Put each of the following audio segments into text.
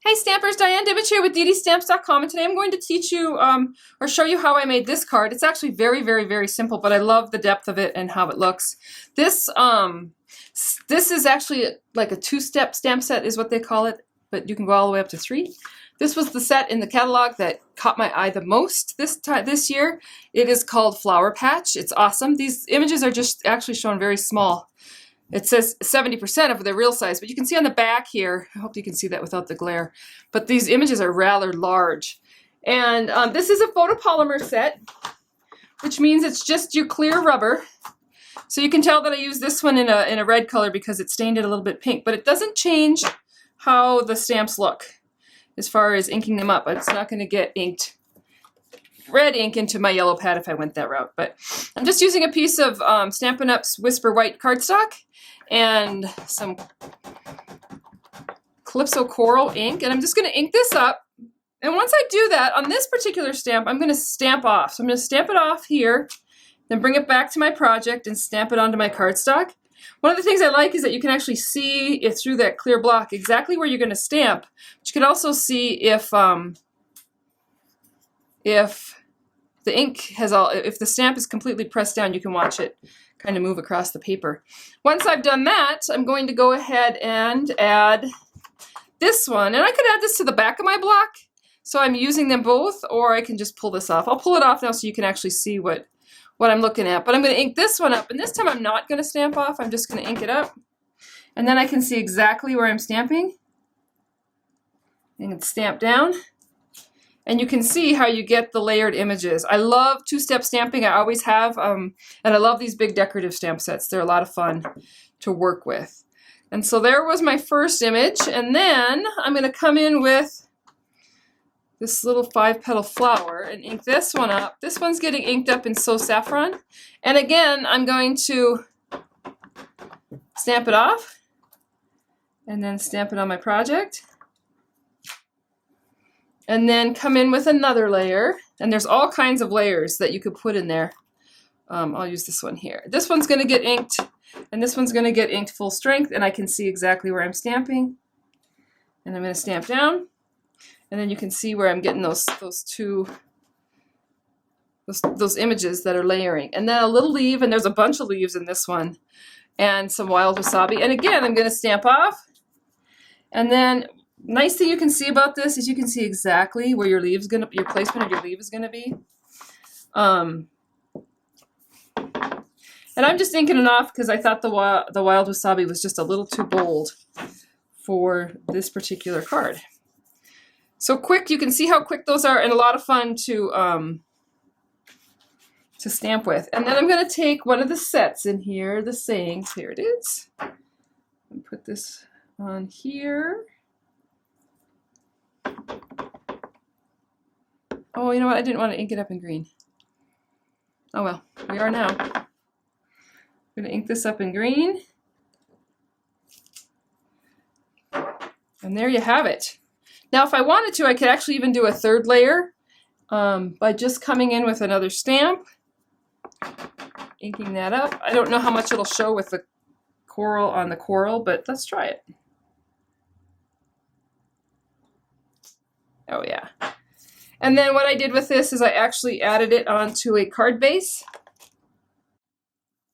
Hey Stampers, Diane Dimich here with ddStamps.com, and today I'm going to teach you or show you how I made this card. It's actually very simple, but I love the depth of it and how it looks. This is actually like a two-step stamp set is what they call it, but you can go all the way up to 3. This was the set in the catalog that caught my eye the most this year. It is called Flower Patch. It's awesome. These images are just actually shown very small. It says 70% of their real size, but you can see on the back here, I hope you can see that without the glare, but these images are rather large. And this is a photopolymer set, which means it's just your clear rubber. So you can tell that I used this one in a red color because it stained it a little bit pink, but it doesn't change how the stamps look as far as inking them up. It's not going to get inked red ink into my yellow pad if I went that route. But I'm just using a piece of Stampin' Up's Whisper White cardstock and some Calypso Coral ink, and I'm just going to ink this up. And once I do that, on this particular stamp, I'm going to stamp off. So I'm going to stamp it off here, then bring it back to my project and stamp it onto my cardstock. One of the things I like is that you can actually see it through that clear block exactly where you're going to stamp. But you can also see if the ink has if the stamp is completely pressed down, you can watch it kind of move across the paper. Once I've done that, I'm going to go ahead and add this one. And I could add this to the back of my block, so I'm using them both, or I can just pull this off. I'll pull it off now so you can actually see what I'm looking at. But I'm going to ink this one up, and this time I'm not going to stamp off. I'm just going to ink it up. And then I can see exactly where I'm stamping. And it's stamped down. And you can see how you get the layered images. I love two-step stamping, I always have, and I love these big decorative stamp sets. They're a lot of fun to work with. And so there was my first image, and then I'm going to come in with this little 5-petal flower and ink this one up. This one's getting inked up in So Saffron. And again, I'm going to stamp it off and then stamp it on my project. And then come in with another layer, and there's all kinds of layers that you could put in there. I'll use this one here. This one's going to get inked, and this one's going to get inked full strength, and I can see exactly where I'm stamping. And I'm going to stamp down, and then you can see where I'm getting those images that are layering. And then a little leaf, and there's a bunch of leaves in this one, and some wild wasabi. And again, I'm going to stamp off, and then nice thing you can see about this is you can see exactly where your placement of your leaf is gonna be. And I'm just inking it off because I thought the wild wasabi was just a little too bold for this particular card. So quick, you can see how quick those are, and a lot of fun to stamp with. And then I'm gonna take one of the sets in here, the sayings. Here it is. And put this on here. Oh, you know what? I didn't want to ink it up in green. Oh well, we are now. I'm going to ink this up in green. And there you have it. Now, if I wanted to, I could actually even do a third layer by just coming in with another stamp, inking that up. I don't know how much it'll show with the coral on the coral, but let's try it. Oh yeah. And then what I did with this is I actually added it onto a card base.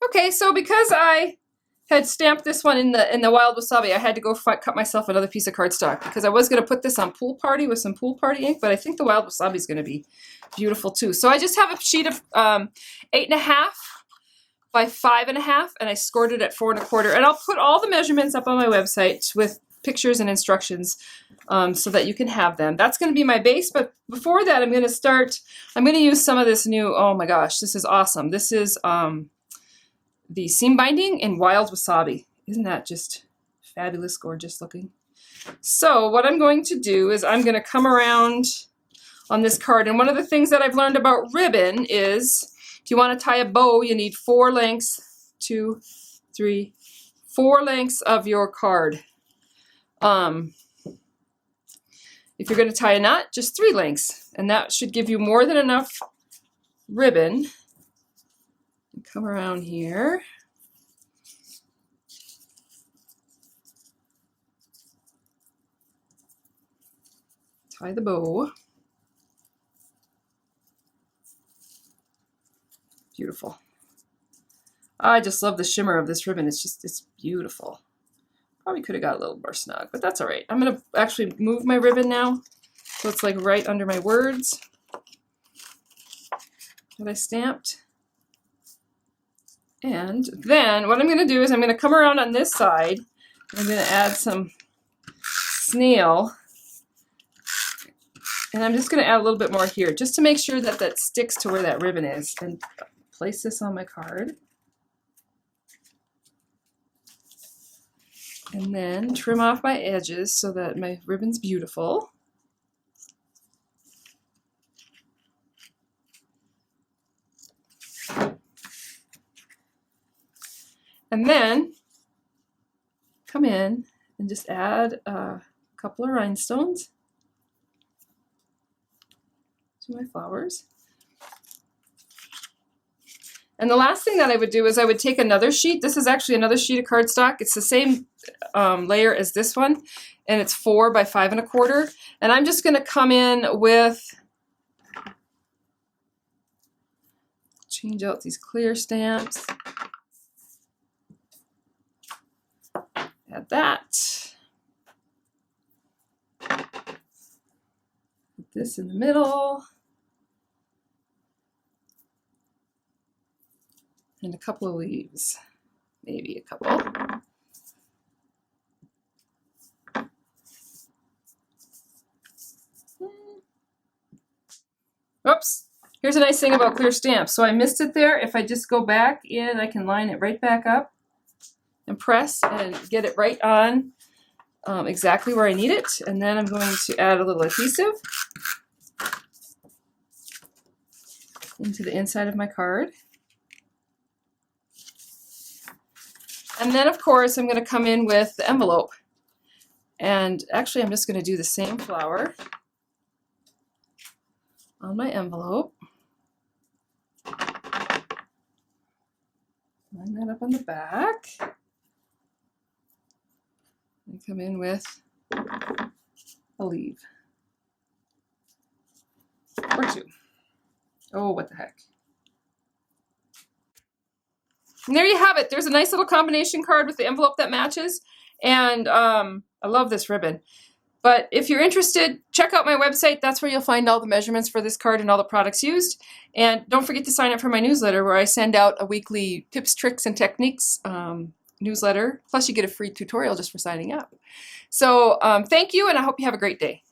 Okay, so because I had stamped this one in the wild wasabi, I had to go cut myself another piece of cardstock because I was going to put this on Pool Party with some Pool Party ink, but I think the wild wasabi is going to be beautiful too. So I just have a sheet of 8.5 by 5.5, and I scored it at 4 1/4. And I'll put all the measurements up on my website with pictures and instructions so that you can have them. That's going to be my base, but before that I'm going to use some of this new, oh my gosh, this is awesome. This is the seam binding in wild wasabi. Isn't that just fabulous, gorgeous looking? So what I'm going to do is I'm going to come around on this card, and one of the things that I've learned about ribbon is if you want to tie a bow, you need 4 lengths, 2, 3, 4 lengths of your card. If you're going to tie a knot, just 3 lengths, and that should give you more than enough ribbon. Come around here. tie the bow. Beautiful. I just love the shimmer of this ribbon. It's beautiful. Probably could have got a little more snug, but that's all right. I'm gonna actually move my ribbon now, so it's like right under my words that I stamped. And then what I'm gonna do is I'm gonna come around on this side, and I'm gonna add some snail, and I'm just gonna add a little bit more here, just to make sure that that sticks to where that ribbon is, and place this on my card. And then trim off my edges so that my ribbon's beautiful. And then come in and just add a couple of rhinestones to my flowers. And the last thing that I would do is I would take another sheet. This is actually another sheet of cardstock. It's the same layer as this one, and it's 4 by 5 1/4. And I'm just going to come in with, change out these clear stamps. Add that. Put this in the middle. And a couple of leaves, maybe a couple. Oops, here's a nice thing about clear stamps. So I missed it there. If I just go back in, I can line it right back up and press and get it right on exactly where I need it. And then I'm going to add a little adhesive into the inside of my card. And then, of course, I'm going to come in with the envelope. And actually, I'm just going to do the same flower on my envelope. Line that up on the back. And come in with a leaf. Or 2. Oh, what the heck. And there you have it. There's a nice little combination card with the envelope that matches. And I love this ribbon. But if you're interested, check out my website. That's where you'll find all the measurements for this card and all the products used. And don't forget to sign up for my newsletter, where I send out a weekly tips, tricks, and techniques newsletter. Plus you get a free tutorial just for signing up. So thank you, and I hope you have a great day.